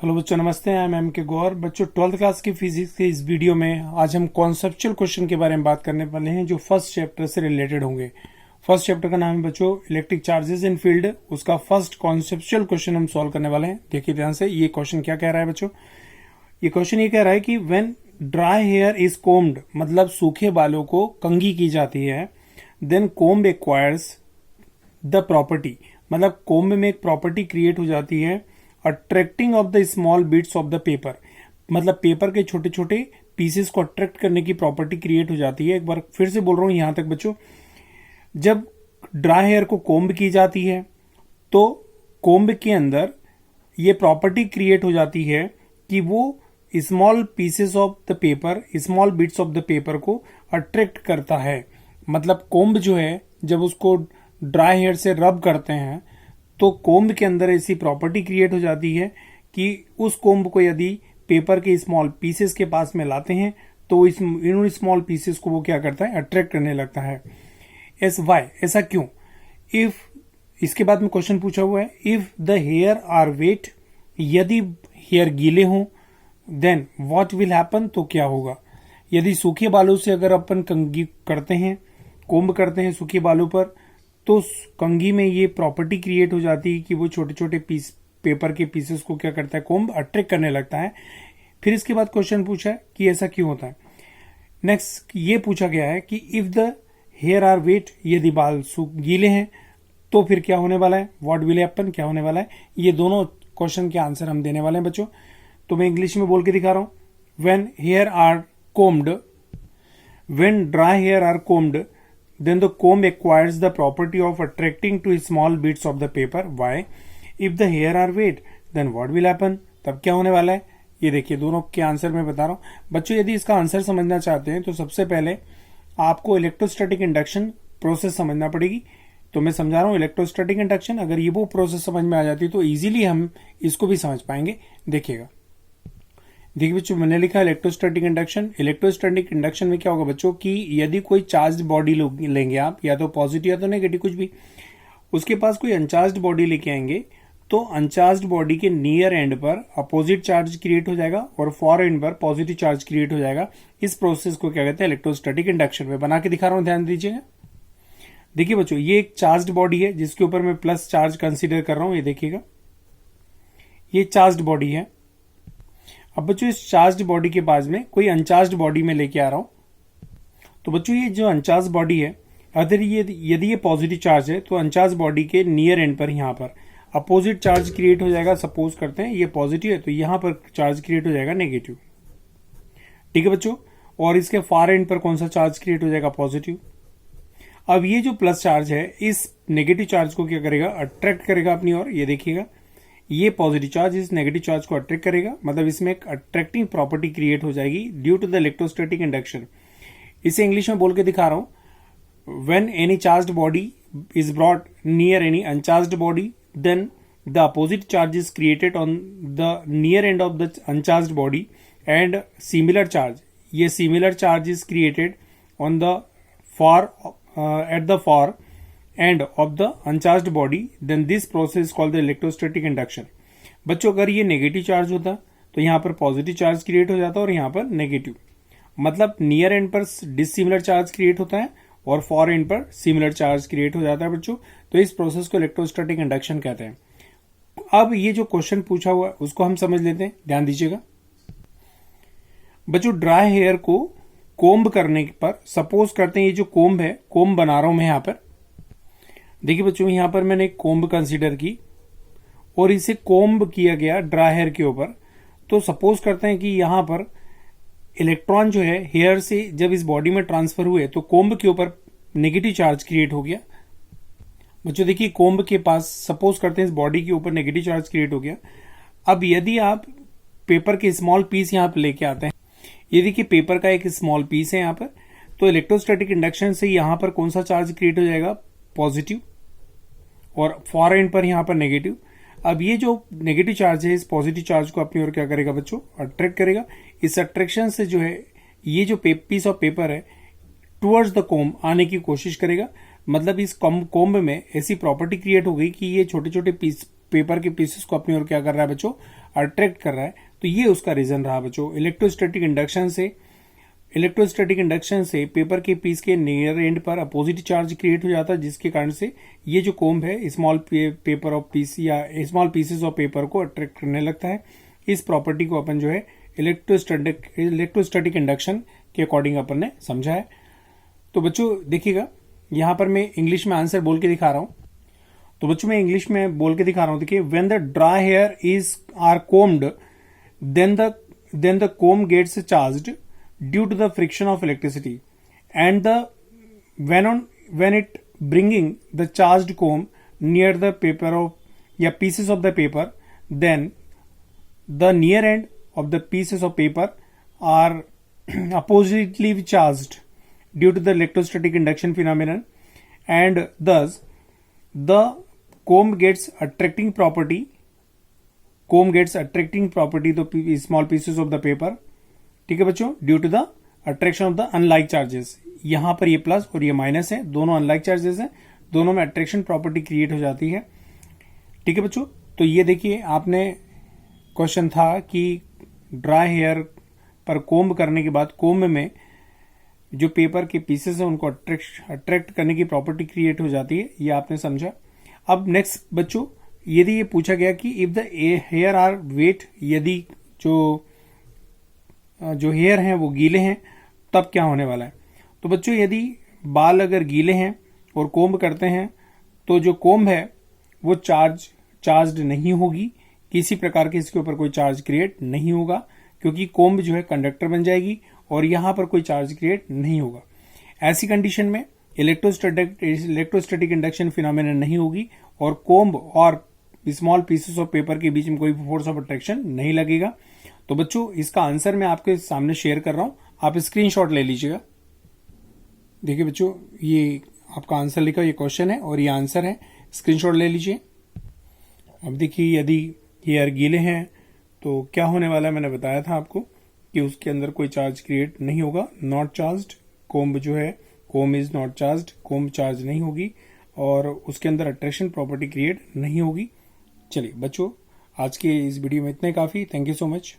Hello बच्चों, नमस्ते। I am के गौर। बच्चों, 12th क्लास की फिजिक्स के इस वीडियो में आज हम कॉन्सेप्चुअल क्वेश्चन के बारे में बात करने वाले हैं जो फर्स्ट चैप्टर से रिलेटेड होंगे। फर्स्ट चैप्टर का नाम है बच्चों इलेक्ट्रिक चार्जेस इन फील्ड। उसका फर्स्ट कॉन्सेप्चुअल क्वेश्चन हम सॉल्व करने वाले हैं। देखिए ध्यान से, ये क्वेश्चन क्या कह रहा है बच्चों। ये क्वेश्चन ये कह रहा है कि when dry hair is combed, मतलब सूखे बालों को कंघी की जाती है, then comb acquires the property, मतलब कोम्ब में एक प्रॉपर्टी क्रिएट हो जाती है attracting of the small bits of the paper, मतलब पेपर के छोटे छोटे पीसेस को अट्रैक्ट करने की प्रॉपर्टी क्रिएट हो जाती है। एक बार फिर से बोल रहा हूं यहां तक बच्चों, जब ड्राई हेयर को कोम्ब की जाती है तो कोम्ब के अंदर ये प्रॉपर्टी क्रिएट हो जाती है कि वो small pieces of the paper, small bits of the paper को अट्रैक्ट करता है। मतलब कोम्ब जो है, जब उसको ड्राई हेयर से रब करते हैं तो कोम्ब के अंदर ऐसी प्रॉपर्टी क्रिएट हो जाती है कि उस कोम्ब को यदि पेपर के स्मॉल पीसेस के पास में लाते हैं तो इन स्मॉल पीसेस को वो क्या करता है, अट्रैक्ट करने लगता है। वाई, ऐसा क्यों? इफ, इसके बाद में क्वेश्चन पूछा हुआ है, if the hair are wet, यदि हेयर गीले हों, देन व्हाट विल हैपन, तो क्या होगा। यदि सूखे बालों से अगर अपन कंघी करते हैं, कोम्ब करते हैं सूखे बालों पर, तो कंघी में ये प्रॉपर्टी क्रिएट हो जाती है कि वो छोटे छोटे पीस पेपर के पीसेस को क्या करता है, कोम्ब अट्रैक्ट करने लगता है। फिर इसके बाद क्वेश्चन पूछा है कि ऐसा क्यों होता है। नेक्स्ट ये पूछा गया है कि if the hair are wet, यदि बाल गीले हैं तो फिर क्या होने वाला है, व्हाट विल हैपन, क्या होने वाला है। ये दोनों क्वेश्चन के आंसर हम देने वाले हैं बच्चों। तो मैं इंग्लिश में बोल के दिखा रहा हूं। When hair are combed, when dry hair are combed, then the comb acquires the property of attracting to small bits of the paper. Why? If the hair are wet, then what will happen? तब क्या होने वाला है, ये देखिए दोनों के answer मैं बता रहा हूं बच्चों। यदि इसका आंसर समझना चाहते हैं तो सबसे पहले आपको इलेक्ट्रोस्टैटिक इंडक्शन प्रोसेस समझना पड़ेगी। तो मैं समझा रहा हूं इलेक्ट्रोस्टैटिक इंडक्शन। अगर ये वो प्रोसेस समझ में आ जाती तो इजीली हम इसको भी समझ पाएंगे। देखिएगा, देखिए बच्चों, मैंने लिखा इलेक्ट्रोस्टैटिक इंडक्शन। इलेक्ट्रोस्टैटिक इंडक्शन में क्या होगा बच्चों कि यदि कोई चार्ज बॉडी लेंगे आप, या तो पॉजिटिव या तो नेगेटिव कुछ भी, उसके पास कोई अनचार्ज बॉडी लेके आएंगे तो अनचार्ज बॉडी के नियर एंड पर अपोजिट चार्ज क्रिएट हो जाएगा और फॉर एंड पर पॉजिटिव चार्ज क्रिएट हो जाएगा। इस प्रोसेस को क्या कहते हैं, इलेक्ट्रोस्टैटिक इंडक्शन। में बना के दिखा रहा हूं, ध्यान दीजिएगा। देखिए बच्चों, ये एक चार्ज बॉडी है जिसके ऊपर मैं प्लस चार्ज कंसिडर कर रहा हूं। ये देखिएगा, ये चार्ज बॉडी है। अब बच्चों, इस चार्ज बॉडी के पास में कोई अनचार्ज बॉडी में लेके आ रहा हूं। तो बच्चों, ये जो अनचार्ज बॉडी है, अगर यदि ये पॉजिटिव चार्ज है तो अनचार्ज बॉडी के नियर एंड पर यहां पर अपोजिट चार्ज क्रिएट हो जाएगा। सपोज करते हैं ये पॉजिटिव है तो यहां पर चार्ज क्रिएट हो जाएगा नेगेटिव। ठीक है बच्चों, और इसके फार एंड पर कौन सा चार्ज क्रिएट हो जाएगा, पॉजिटिव। अब ये जो प्लस चार्ज है इस नेगेटिव चार्ज को क्या करेगा, अट्रैक्ट करेगा अपनी ओर। ये देखिएगा, ये पॉजिटिव चार्ज इस नेगेटिव चार्ज को अट्रैक्ट करेगा, मतलब इसमें एक अट्रैक्टिंग प्रॉपर्टी क्रिएट हो जाएगी due to the electrostatic induction. इसे इंग्लिश में बोल के दिखा रहा हूं। When any charged body is brought near any uncharged body, then the opposite charge is created on the near end of the uncharged body and similar charge, ये similar charge is created on the far at the for end of the uncharged body, then this process called the electrostatic induction. बच्चों, अगर ये negative charge होता तो यहां पर positive charge create हो जाता और यहां पर नेगेटिव, मतलब नियर एंड पर डिसिमिलर चार्ज क्रिएट होता है और फॉर एंड पर सिमिलर चार्ज क्रिएट हो जाता है बच्चों। तो इस प्रोसेस को इलेक्ट्रोस्टैटिक इंडक्शन कहते हैं। अब ये जो क्वेश्चन पूछा हुआ है उसको हम समझ लेते हैं, ध्यान दीजिएगा बच्चों। ड्राई हेयर को कोम्ब करने पर, सपोज करते हैं ये जो कोम्ब है, कोम्ब बना रहा हूं मैं यहां पर। देखिए बच्चों, यहां पर मैंने कोम्ब कंसीडर की और इसे कोम्ब किया गया ड्राई हेयर के ऊपर। तो सपोज करते हैं कि यहां पर इलेक्ट्रॉन जो है हेयर से जब इस बॉडी में ट्रांसफर हुए तो कोम्ब के ऊपर नेगेटिव चार्ज क्रिएट हो गया। बच्चों देखिए, कोम्ब के पास सपोज करते हैं इस बॉडी के ऊपर नेगेटिव चार्ज क्रिएट हो गया। अब यदि आप पेपर के स्मॉल पीस यहां पर लेके आते हैं, ये देखिए पेपर का एक स्मॉल पीस है यहां पर, तो इलेक्ट्रोस्टैटिक इंडक्शन से यहां पर कौन सा चार्ज क्रिएट हो जाएगा, पॉजिटिव, और फॉर एंड पर यहां पर नेगेटिव। अब ये जो नेगेटिव चार्ज है इस पॉजिटिव चार्ज को अपनी ओर क्या करेगा बच्चों, अट्रैक्ट करेगा। इस अट्रैक्शन से जो है ये जो पीस ऑफ पेपर है टुवर्ड्स द कोम्ब आने की कोशिश करेगा। मतलब इस कोम्ब में ऐसी प्रॉपर्टी क्रिएट हो गई कि ये छोटे छोटे पीस पेपर के पीसेस को अपनी ओर क्या कर रहा है बच्चों, अट्रैक्ट कर रहा है, तो ये उसका रीजन रहा बच्चों। इलेक्ट्रोस्टैटिक इंडक्शन से पेपर के पीस के नियर एंड पर अपोजिट चार्ज क्रिएट हो जाता है, जिसके कारण से ये जो कोम्ब है स्मॉल पेपर ऑफ पीस या स्मॉल पीसेस ऑफ पेपर को अट्रैक्ट करने लगता है। इस प्रॉपर्टी को अपन जो है इलेक्ट्रोस्टैटिक इंडक्शन के अकॉर्डिंग अपन ने समझा है। तो बच्चों देखिएगा, यहां पर मैं इंग्लिश में आंसर बोल के दिखा रहा हूं। तो बच्चों मैं इंग्लिश में बोल के दिखा रहा हूं। देखिए, when the dry hair is are combed then the comb gets charged due to the friction of electricity, and when it bringing the charged comb near the paper of pieces of the paper, then the near end of the pieces of paper are oppositely charged due to the electrostatic induction phenomenon, and thus the comb gets attracting property the small pieces of the paper। ठीक है बच्चों, due to the attraction of the unlike charges. यहां पर ये plus और ये minus है, दोनों अनलाइक चार्जेस हैं, दोनों में अट्रैक्शन प्रॉपर्टी क्रिएट हो जाती है। ठीक है बच्चों, तो ये देखिए आपने क्वेश्चन था कि ड्राई हेयर पर कोम्ब करने के बाद कोम्ब में जो पेपर के पीसेस हैं उनको अट्रैक्ट करने की प्रॉपर्टी क्रिएट हो जाती है, ये आपने समझा। अब नेक्स्ट बच्चों, यदि ये पूछा गया कि if the hair are wet, यदि जो हेयर हैं वो गीले हैं तब क्या होने वाला है। तो बच्चों यदि बाल अगर गीले हैं और कोम्ब करते हैं तो जो कोम्ब है वो चार्ज्ड नहीं होगी, किसी प्रकार के इसके ऊपर कोई चार्ज क्रिएट नहीं होगा, क्योंकि कोम्ब जो है कंडक्टर बन जाएगी और यहां पर कोई चार्ज क्रिएट नहीं होगा। ऐसी कंडीशन में इलेक्ट्रोस्टैटिक इंडक्शन फिनोमेनन नहीं होगी और कोम्ब और स्मॉल पीसेस ऑफ पेपर के बीच में कोई फोर्स ऑफ अट्रैक्शन नहीं लगेगा। तो बच्चों इसका आंसर मैं आपके सामने शेयर कर रहा हूं, आप स्क्रीनशॉट ले लीजिएगा। देखिए बच्चों, ये आपका आंसर लिखा, ये क्वेश्चन है और ये आंसर है, स्क्रीनशॉट ले लीजिए। अब देखिए, यदि हेयर गीले हैं तो क्या होने वाला है, मैंने बताया था आपको कि उसके अंदर कोई चार्ज क्रिएट नहीं होगा, नॉट चार्ज्ड। कोम्ब जो है, comb is not charged, comb charge नहीं होगी और उसके अंदर अट्रैक्शन प्रॉपर्टी क्रिएट नहीं होगी। चलिए बच्चों, आज के इस वीडियो में इतने काफी। Thank you so much.